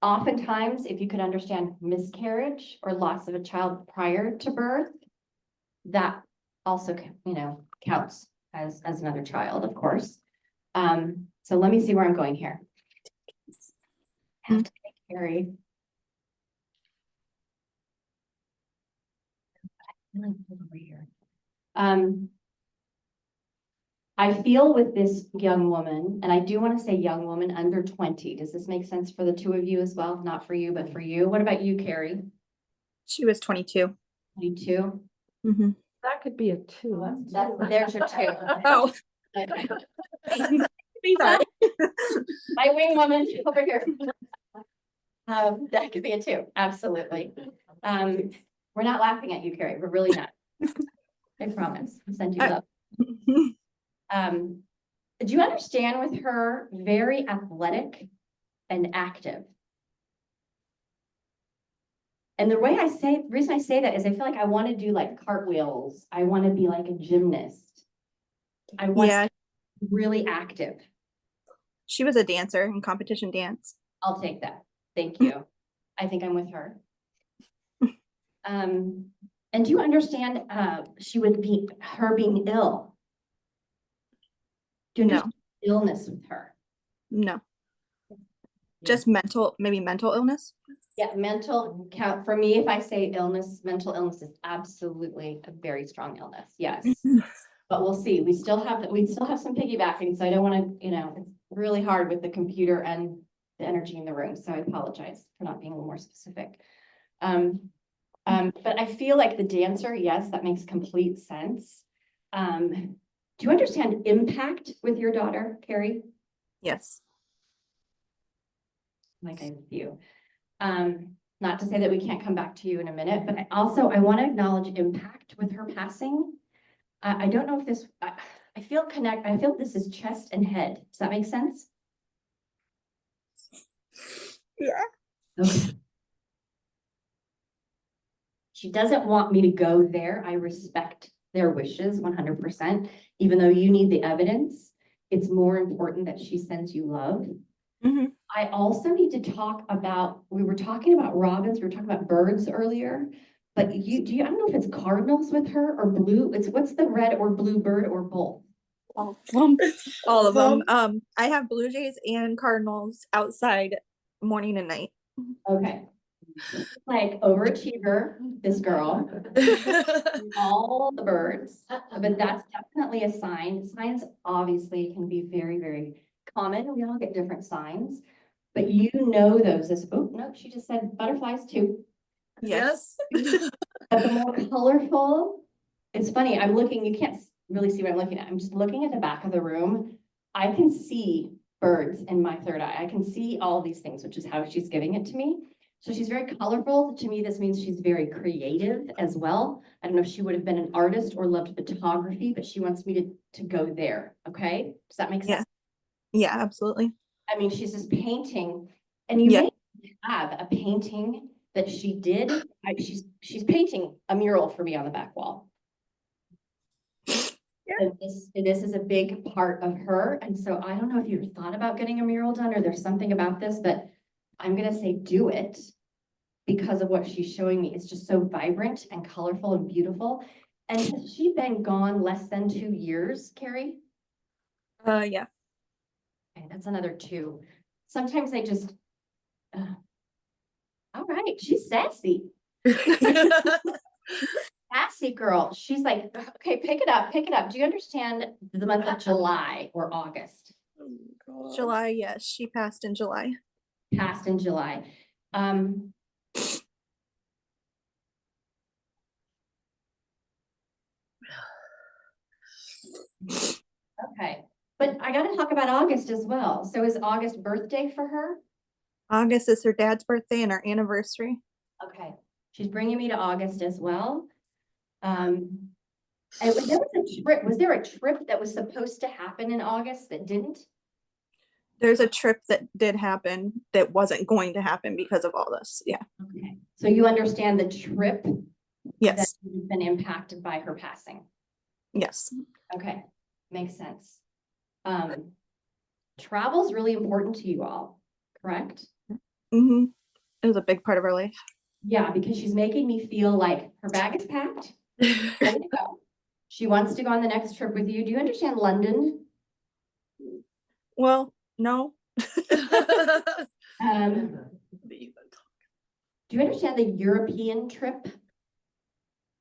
E: oftentimes, if you could understand miscarriage or loss of a child prior to birth, that also, counts as another child, of course. So let me see where I'm going here. I have to take Carrie I feel with this young woman, and I do want to say young woman under 20. Does this make sense for the two of you as well? Not for you, but for you. What about you, Carrie?
H: She was 22.
E: 22?
H: Mm-hmm.
C: That could be a two.
E: There's your two.
H: Oh, sorry.
E: My wing woman over here. That could be a two, absolutely. We're not laughing at you, Carrie. We're really not. I promise. I'll send you love. Do you understand with her very athletic and active? And the reason I say that is I feel like I want to do like cartwheels. I want to be like a gymnast. I want to be really active.
H: She was a dancer in competition dance.
E: I'll take that. Thank you. I think I'm with her. And do you understand she would be her being ill? Do you understand illness with her?
H: No. Just maybe mental illness.
E: Yeah, mental count for me. If I say illness, mental illness is absolutely a very strong illness. Yes, but we'll see. We still have some piggybacking, so I don't want to. It's really hard with the computer and the energy in the room. So I apologize for not being a little more specific. But I feel like the dancer. Yes, that makes complete sense. Do you understand impact with your daughter, Carrie?
H: Yes.
E: Like I do. Not to say that we can't come back to you in a minute, but I want to acknowledge impact with her passing. I don't know if this, I feel this is chest and head. Does that make sense?
H: Yeah.
E: Okay. She doesn't want me to go there. I respect their wishes 100%. Even though you need the evidence, it's more important that she sends you love.
H: Mm-hmm.
E: I also need to talk about, we were talking about robins, we were talking about birds earlier, but I don't know if it's cardinals with her or blue. What's the red or blue bird or both?
H: All of them. I have blue jays and cardinals outside morning and night.
E: Okay. Like overachiever, this girl, all the birds, but that's definitely a sign. Signs obviously can be very, very common. We all get different signs, but those as, oh, no, she just said butterflies too.
H: Yes.
E: But the more colorful, it's funny, I'm looking, you can't really see what I'm looking at. I'm just looking at the back of the room. I can see birds in my third eye. I can see all these things, which is how she's giving it to me. So she's very colorful. To me, this means she's very creative as well. I don't know if she would have been an artist or loved photography, but she wants me to go there. Okay. Does that make sense?
H: Yeah, absolutely.
E: I mean, she's just painting, and you may have a painting that she did. She's painting a mural for me on the back wall. And this is a big part of her. And so I don't know if you've thought about getting a mural done or there's something about this, but I'm going to say do it because of what she's showing me. It's just so vibrant and colorful and beautiful. And has she been gone less than 2 years, Carrie?
H: Yeah.
E: Okay, that's another 2. Sometimes I just, all right, she's sassy. Sassy girl. She's like, okay, pick it up. Do you understand the month of July or August?
H: July, yes. She passed in July.
E: Passed in July. Okay, but I got to talk about August as well. So is August birthday for her? August
H: is her dad's birthday and our anniversary.
E: Okay, she's bringing me to August as well. And was there a trip that was supposed to happen in August that didn't?
H: There's a trip that did happen that wasn't going to happen because of all this. Yeah.
E: Okay. So you understand the trip?
H: Yes.
E: That has been impacted by her passing?
H: Yes.
E: Okay. Makes sense. Travel is really important to you all, correct?
H: Mm-hmm. It was a big part of her life.
E: Yeah, because she's making me feel like her bag is packed. Ready to go. She wants to go on the next trip with you. Do you understand London?
H: Well, no.
E: Do you understand the European trip?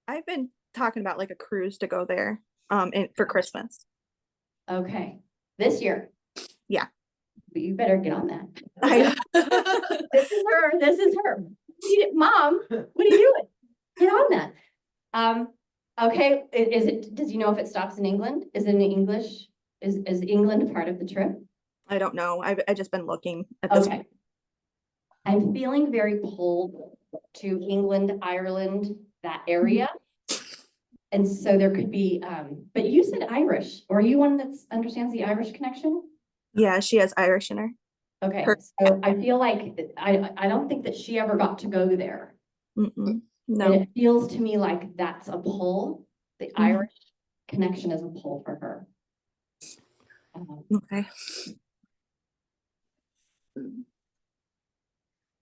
H: I've been talking about like a cruise to go there, for Christmas.
E: Okay, this year.
H: Yeah.
E: But you better get on that.
H: I,
E: This is her. Mom, what are you doing? Get on that. Okay, does you know if it stops in England? Is it in English? Is England part of the trip?
H: I don't know. I just been looking at this.
E: Okay. I'm feeling very pulled to England, Ireland, that area. And so there could be, but you said Irish, or are you one that understands the Irish connection?
H: Yeah, she has Irish in her.
E: Okay,
H: Her-
E: so I feel like, I don't think that she ever got to go there.
H: Mm-mm.
E: And
H: No.
E: it feels to me like that's a pull. The Irish connection is a pull for her.
H: Okay.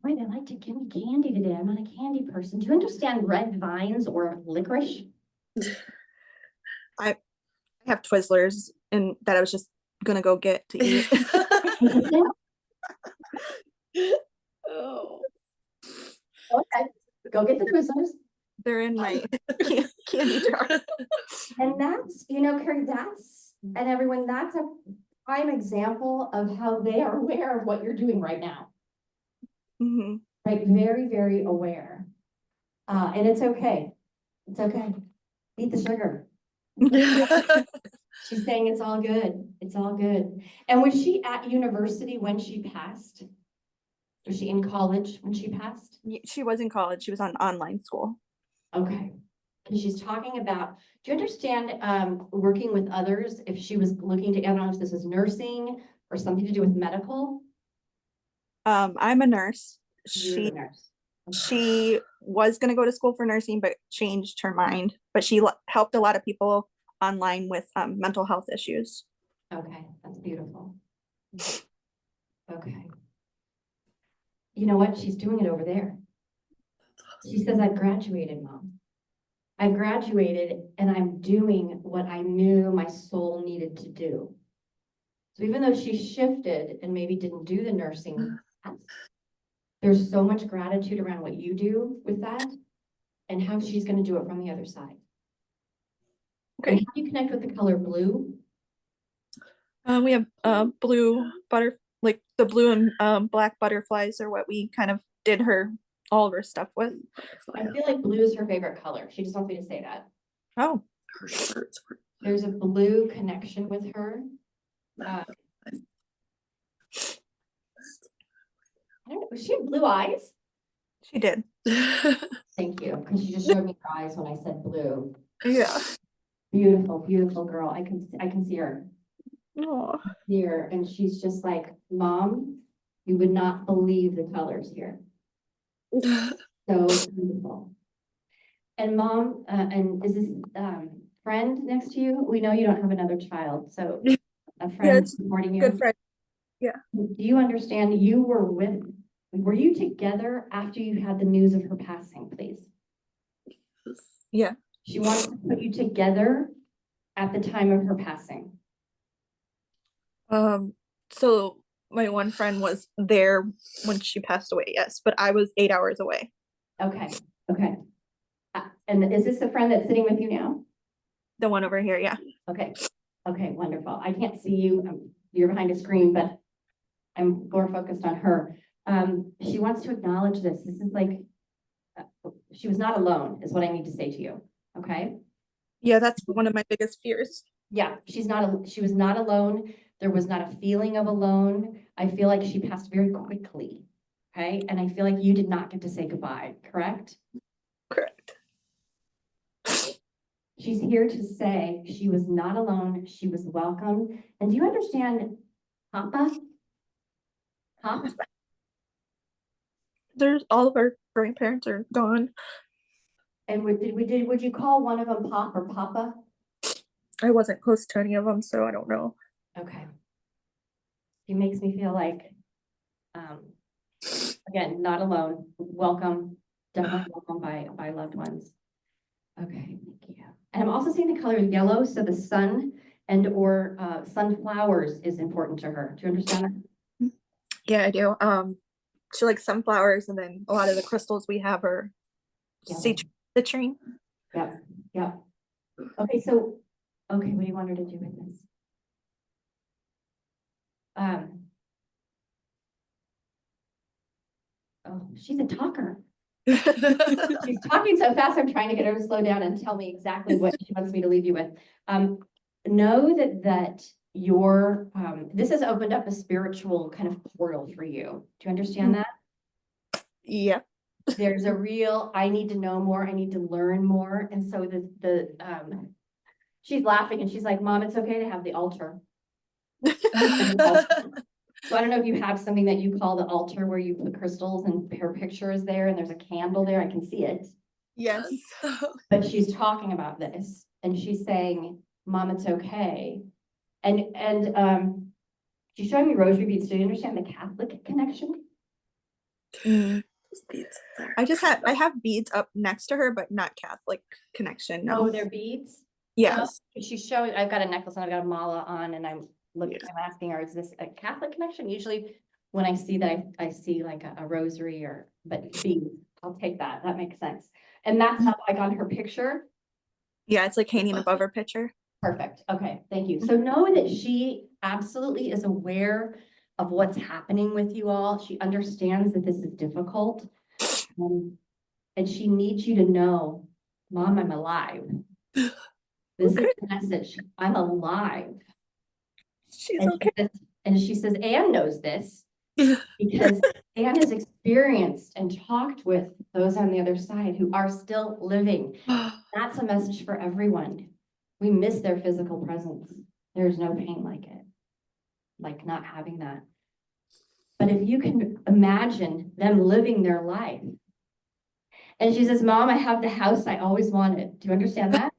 E: Wait, they like to give me candy today. I'm not a candy person. Do you understand red vines or licorice?
H: I have Twizzlers and that I was just gonna go get to eat.
C: Oh.
E: Okay, go get the Twizzlers.
H: They're in my candy jar.
E: And that's, Carrie, and everyone, that's a prime example of how they are aware of what you're doing right now.
H: Mm-hmm.
E: Right, very, very aware. And it's okay. It's okay. Eat the sugar. She's saying it's all good. It's all good. And was she at university when she passed? Was she in college when she passed?
H: She was in college. She was on online school.
E: Okay. Because she's talking about, do you understand working with others? If she was looking to, I don't know if this is nursing or something to do with medical?
H: I'm a nurse.
E: You're a nurse.
H: She was going to go to school for nursing, but changed her mind. But she helped a lot of people online with mental health issues.
E: Okay, that's beautiful. Okay. You know what? She's doing it over there. She says, I've graduated, Mom. I've graduated and I'm doing what I knew my soul needed to do. So even though she shifted and maybe didn't do the nursing, there's so much gratitude around what you do with that and how she's going to do it from the other side. Okay. And how do you connect with the color blue?
H: We have blue like the blue and black butterflies are what we kind of did all of her stuff with.
E: I feel like blue is her favorite color. She just wants me to say that.
H: Oh.
C: Her shirts were.
E: There's a blue connection with her. I don't know, she had blue eyes?
H: She did.
E: Thank you, because she just showed me her eyes when I said blue.
H: Yeah.
E: Beautiful, beautiful girl. I can see her.
H: Oh.
E: Here, and she's just like, Mom, you would not believe the colors here. So beautiful. And Mom, and is this friend next to you? We know you don't have another child, so a friend supporting you.
H: Good friend. Yeah.
E: Do you understand were you together after you had the news of her passing, please?
H: Yeah.
E: She wants to put you together at the time of her passing.
H: So my one friend was there when she passed away, yes, but I was 8 hours away.
E: Okay, okay. And is this a friend that's sitting with you now?
H: The one over here, yeah.
E: Okay, okay, wonderful. I can't see you. You're behind a screen, but I'm more focused on her. She wants to acknowledge this. This is like, she was not alone, is what I need to say to you. Okay.
H: Yeah, that's one of my biggest fears.
E: Yeah, she was not alone. There was not a feeling of alone. I feel like she passed very quickly. Okay. And I feel like you did not get to say goodbye, correct?
H: Correct.
E: She's here to say she was not alone. She was welcome. And do you understand Papa? Papa?
H: There's all of our grandparents are gone.
E: And would you call one of them Pop or Papa?
H: I wasn't close to any of them, so I don't know.
E: Okay. He makes me feel like, again, not alone. Welcome, definitely welcome by loved ones. Okay, thank you. And I'm also seeing the color yellow, so the sun and or sunflowers is important to her. Do you understand that?
H: Yeah, I do. She likes sunflowers, and then a lot of the crystals we have are citrine.
E: Yep, yep. Okay, so, okay, what do you want her to do with this? Oh, she's a talker. She's talking so fast, I'm trying to get her to slow down and tell me exactly what she wants me to leave you with. Know that your, this has opened up a spiritual kind of portal for you. Do you understand that?
H: Yeah.
E: There's a real, I need to know more, I need to learn more. And so she's laughing and she's like, Mom, it's okay to have the altar. So I don't know if you have something that you call the altar where you put crystals and her picture is there and there's a candle there. I can see it.
H: Yes.
E: But she's talking about this and she's saying, Mom, it's okay. And she's showing me rosary beads. Do you understand the Catholic connection?
H: Mm. I have beads up next to her, but not Catholic connection.
E: Oh,
H: No.
E: they're beads?
H: Yes.
E: She's showing, I've got a necklace and I've got a mala on and I'm asking her, is this a Catholic connection? Usually when I see that, I see like a rosary but beads, I'll take that. That makes sense. And that's up like on her picture.
H: Yeah, it's like hanging above her picture.
E: Perfect. Okay, thank you. So know that she absolutely is aware of what's happening with you all. She understands that this is difficult. And she needs you to know, Mom, I'm alive. This is the message. I'm alive.
H: She's
E: And
H: okay.
E: she says, Anne knows this because Anne has experienced and talked with those on the other side who are still living. That's a message for everyone. We miss their physical presence. There's no pain like it, like not having that. But if you can imagine them living their life. And she says, Mom, I have the house I always wanted. Do you understand that?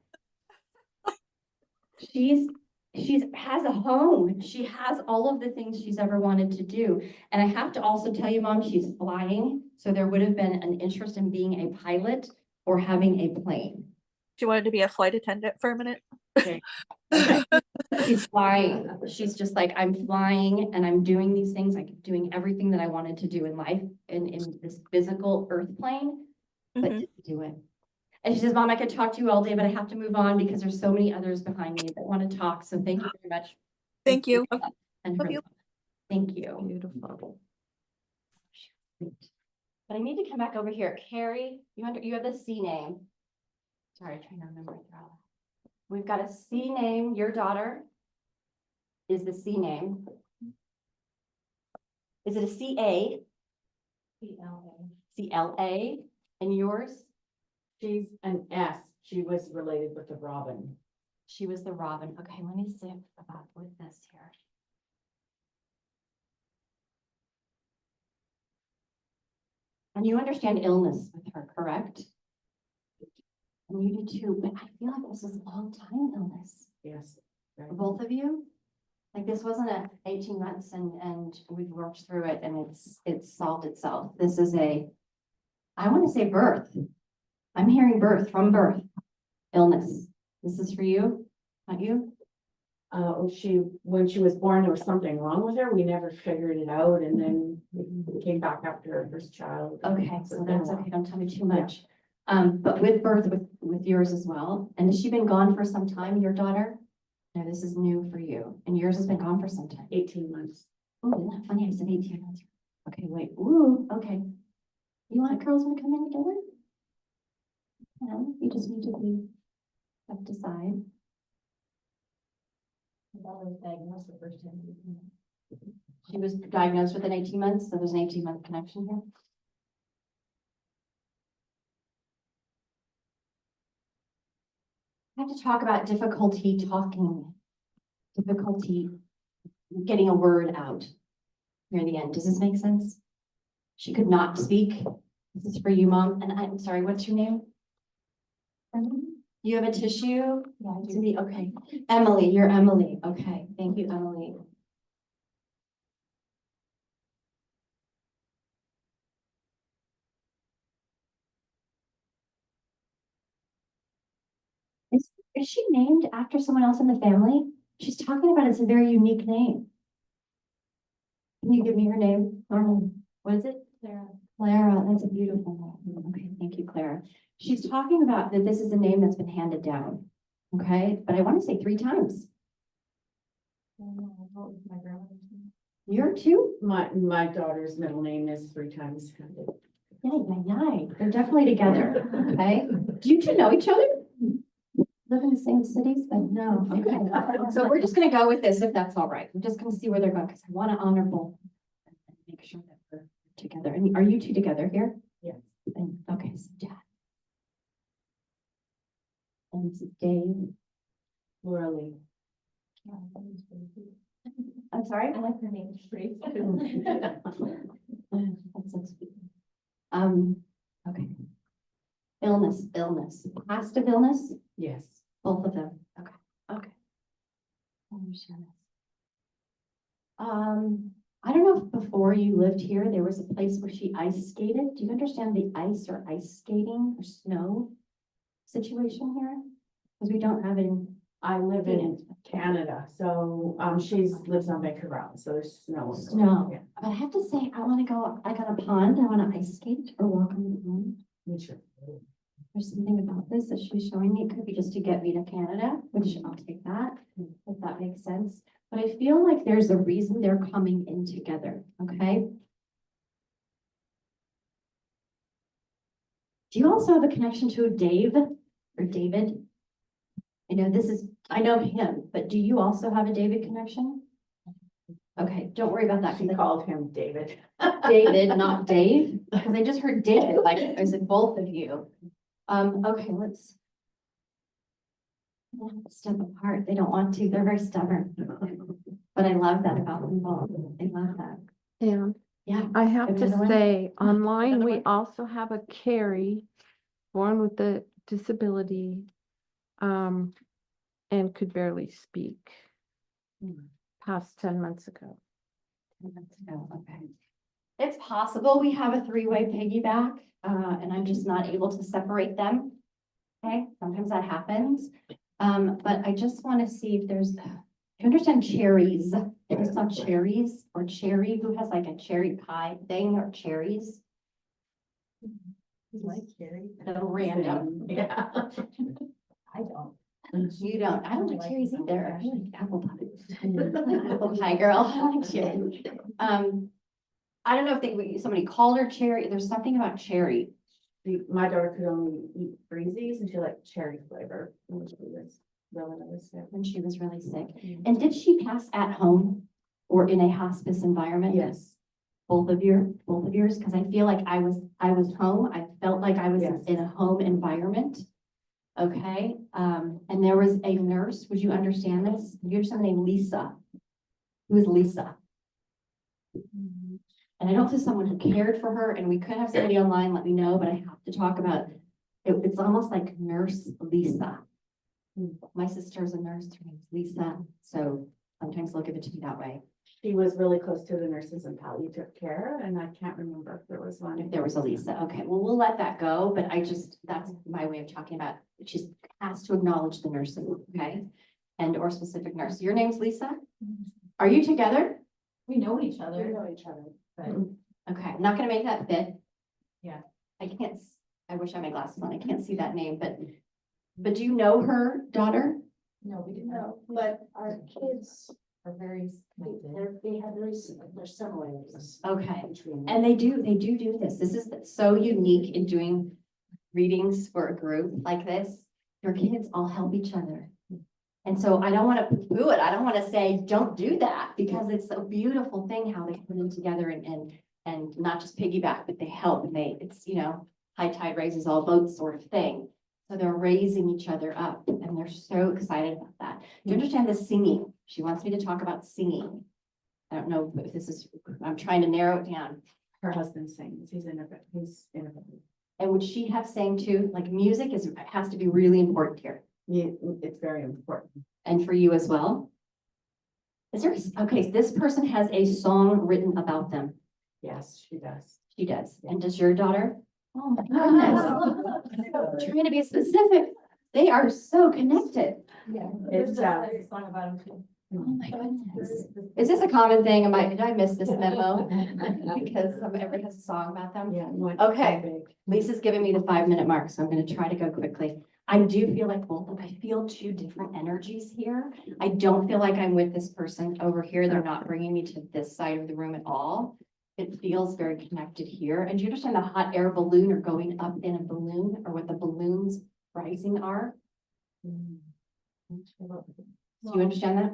E: She's has a home. She has all of the things she's ever wanted to do. And I have to also tell you, Mom, she's flying. So there would have been an interest in being a pilot or having a plane.
H: She wanted to be a flight attendant for a minute.
E: Okay. She's flying. She's just like, I'm flying and I'm doing these things, like doing everything that I wanted to do in life in this physical earth plane, but didn't do it. And she says, Mom, I could talk to you all day, but I have to move on because there's so many others behind me that want to talk. So thank you very much.
H: Thank you.
E: And
H: Love you.
E: Thank you.
C: Beautiful.
E: But I need to come back over here. Carrie, you have the C name. Sorry, trying to remember. We've got a C name. Your daughter is the C name. Is it a CA? CLA. And yours?
I: She's an S. She was related with the Robin.
E: She was the Robin. Okay, let me see about with this here. And you understand illness with her, correct? And you do too, but I feel like this is a long time illness.
I: Yes.
E: For both of you? Like this wasn't 18 months and we've worked through it and it's solved itself. This is I want to say birth. I'm hearing birth from birth, illness. This is for you, not you?
I: When she was born, there was something wrong with her. We never figured it out. And then we came back after her first child.
E: Okay, so that's okay. Don't tell me too much. But with birth, with yours as well. And has she been gone for some time, your daughter? No, this is new for you. And yours has been gone for some time.
I: 18 months.
E: Oh, isn't that funny? I said 18 months. Okay, wait. Ooh, okay. You want girls want to come in together? No, you just need to have to decide. Was diagnosed the first time. She was diagnosed within 18 months, so there's an 18-month connection here. I have to talk about difficulty talking, difficulty getting a word out near the end. Does this make sense? She could not speak. This is for you, Mom. And I'm sorry, what's your name? You have a tissue? Yeah, I do. Okay. Emily, you're Emily. Okay. Thank you, Emily. Is she named after someone else in the family? She's talking about it's a very unique name. Can you give me her name? What is it? Clara. Clara, that's a beautiful name. Okay, thank you, Clara. she's talking about that this is a name that's been handed down. Okay, but I want to say 3 times. You're two?
I: My daughter's middle name is 3 times.
E: Yay. They're definitely together. Okay. Do you two know each other? Live in the same cities, but no. Okay. So we're just gonna go with this if that's all right. I'm just gonna see where they're going because I want to honor both. And make sure that we're together. And are you two together here?
I: Yes.
E: And, okay, so Dad. And this is Dave.
I: Laura Lee.
E: I'm sorry?
D: I like her name, it's pretty.
E: That's so sweet. Okay. Illness. Past of illness,
I: Yes.
E: both of them. Okay. I understand this. I don't know if before you lived here, there was a place where she ice skated. Do you understand the ice or ice skating or snow situation here? Because we don't have it in.
I: I live in Canada, so she's lives on Vancouver Island, so there's snow.
E: Snow.
I: Yeah,
E: But I have to say, I want to go, I got a pond, I want to ice skate or walk on the pond.
I: me too.
E: There's something about this that she's showing me. It could be just to get me to Canada, which I'll take that, if that makes sense. But I feel like there's a reason they're coming in together, okay? Do you also have a connection to Dave or David? I know him, but do you also have a David connection? Okay, don't worry about that.
I: She called him David.
E: David, not Dave, because I just heard David, like, is it both of you? Okay, let's step apart. They don't want to, they're very stubborn. But I love that about them both. I love that.
C: And
E: Yeah.
C: I have to
E: Another one?
C: say, online,
E: Another
C: we
E: one?
C: also have a Carrie, born with a disability, and could barely speak. Passed 10 months ago.
E: 10 minutes ago, okay. It's possible we have a 3-way piggyback, and I'm just not able to separate them. Okay, sometimes that happens. But I just want to see if there's, do you understand cherries? If you saw cherries or cherry, who has like a cherry pie thing or cherries?
D: Like Carrie.
E: No, random.
I: Yeah.
D: I don't.
E: You don't, I don't like cherries either. I like apple pie. Apple pie girl, I like cherry. I don't know if somebody called her cherry. There's something about cherry.
I: My daughter could only eat freezies and she liked cherry flavor when she was really sick.
E: When she was really sick. And did she pass at home or in a hospice environment?
I: Yes.
E: Both of yours, because I feel like I was home. I felt like I was
I: Yes.
E: in a home environment. Okay, and there was a nurse. Would you understand this? You understand the name Lisa? Who is Lisa? And I know this is someone who cared for her, and we could have somebody online let me know, but I have to talk about it. It's almost like Nurse Lisa. My sister's a nurse. Her name's Lisa, so sometimes they'll give it to me that way.
I: She was really close to the nurses in palliative care, and I can't remember if there was one.
E: If there was a Lisa, okay, well, we'll let that go, but that's my way of talking about, she has to acknowledge the nurses, okay? And or specific nurse. Your name's Lisa? Are you together?
D: We know each other.
I: We know each other.
D: But
E: Okay, I'm not gonna make that fit.
D: Yeah.
E: I wish I had my glasses on, I can't see that name, but do you know her daughter?
D: no, we didn't know.
F: But our kids,
D: Are very connected.
F: they have their similarities.
E: Okay,
F: Between them.
E: and they do this. This is so unique in doing readings for a group like this. Your kids all help each other. And so I don't want to poo-poo it. I don't want to say, don't do that, because it's a beautiful thing how they come in together and not just piggyback, but they help and it's, high tide raises all boats sort of thing. So they're raising each other up and they're so excited about that. Do you understand the singing? She wants me to talk about singing. I don't know if this is, I'm trying to narrow it down.
I: Her husband sings. He's innovative.
E: And would she have sang too? Like music has to be really important here.
I: Yeah, it's very important.
E: And for you as well? Okay, this person has a song written about them.
I: Yes, she does.
E: She does. And does your daughter? Oh my goodness. Trying to be specific. They are so connected.
D: Yeah.
I: It's,
D: There's a song about him too.
E: Oh my goodness. Is this a common thing? Did I miss this memo? Because everybody has a song about them.
I: Yeah.
E: Okay. Lisa's giving me the 5-minute mark, so I'm gonna try to go quickly. I do feel like I feel two different energies here. I don't feel like I'm with this person over here. They're not bringing me to this side of the room at all. It feels very connected here. And do you understand the hot air balloon or going up in a balloon or what the balloons rising are? Do you understand that?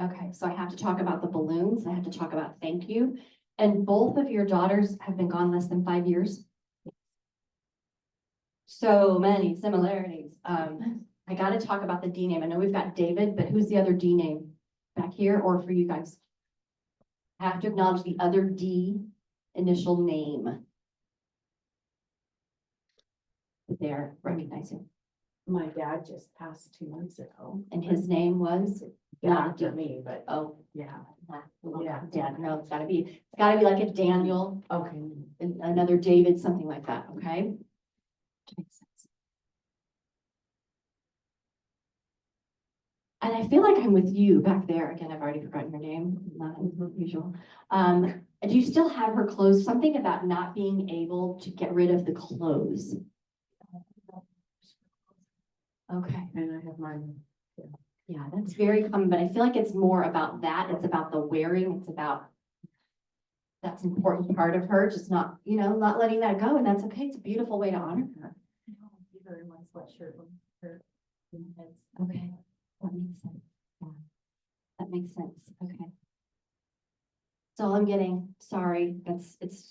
E: Okay, so I have to talk about the balloons. I have to talk about thank you. And both of your daughters have been gone less than 5 years. So many similarities. I got to talk about the D name. I know we've got David, but who's the other D name back here or for you guys? I have to acknowledge the other D initial name. There, recognize him.
I: My dad just passed 2 months ago.
E: And his name was?
I: Not after me, but
E: Oh,
I: yeah.
E: yeah, Dan. No, it's gotta be like a Daniel,
I: Okay.
E: another David, something like that, okay? Makes sense. And I feel like I'm with you back there. Again, I've already forgotten your name, not unusual. Do you still have her clothes? Something about not being able to get rid of the clothes. Okay.
I: And I have mine.
E: Yeah, that's very common, but I feel like it's more about that. It's about the wearing. It's about that's an important part of her, just not, not letting that go. And that's okay. It's a beautiful way to honor her.
I: Her in my sweatshirt.
E: Okay, that makes sense. Yeah, that makes sense. Okay. So all I'm getting, sorry,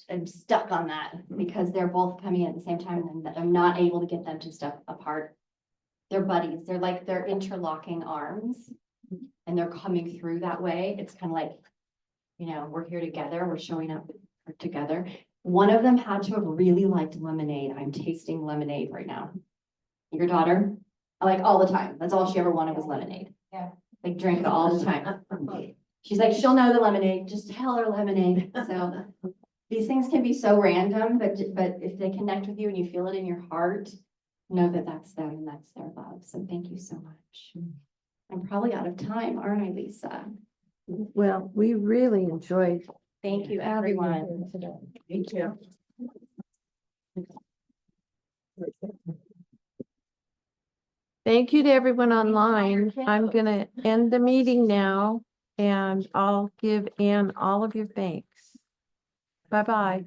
E: I'm stuck on that because they're both coming in at the same time and I'm not able to get them to step apart. They're buddies. They're interlocking arms and they're coming through that way. It's kind of like, we're here together. We're showing up together. One of them had to have really liked lemonade. I'm tasting lemonade right now. Your daughter, like all the time. That's all she ever wanted was lemonade.
F: Yeah.
E: Like drink it all the time. She's like, she'll know the lemonade. Just tell her lemonade. So these things can be so random, but if they connect with you and you feel it in your heart, know that that's them and that's their love. So thank you so much. I'm probably out of time, aren't I, Lisa?
C: Well, we really enjoyed.
E: Thank you, everyone.
I: Thank you.
C: Thank you to everyone online. I'm gonna end the meeting now and I'll give Ann all of your thanks. Bye-bye.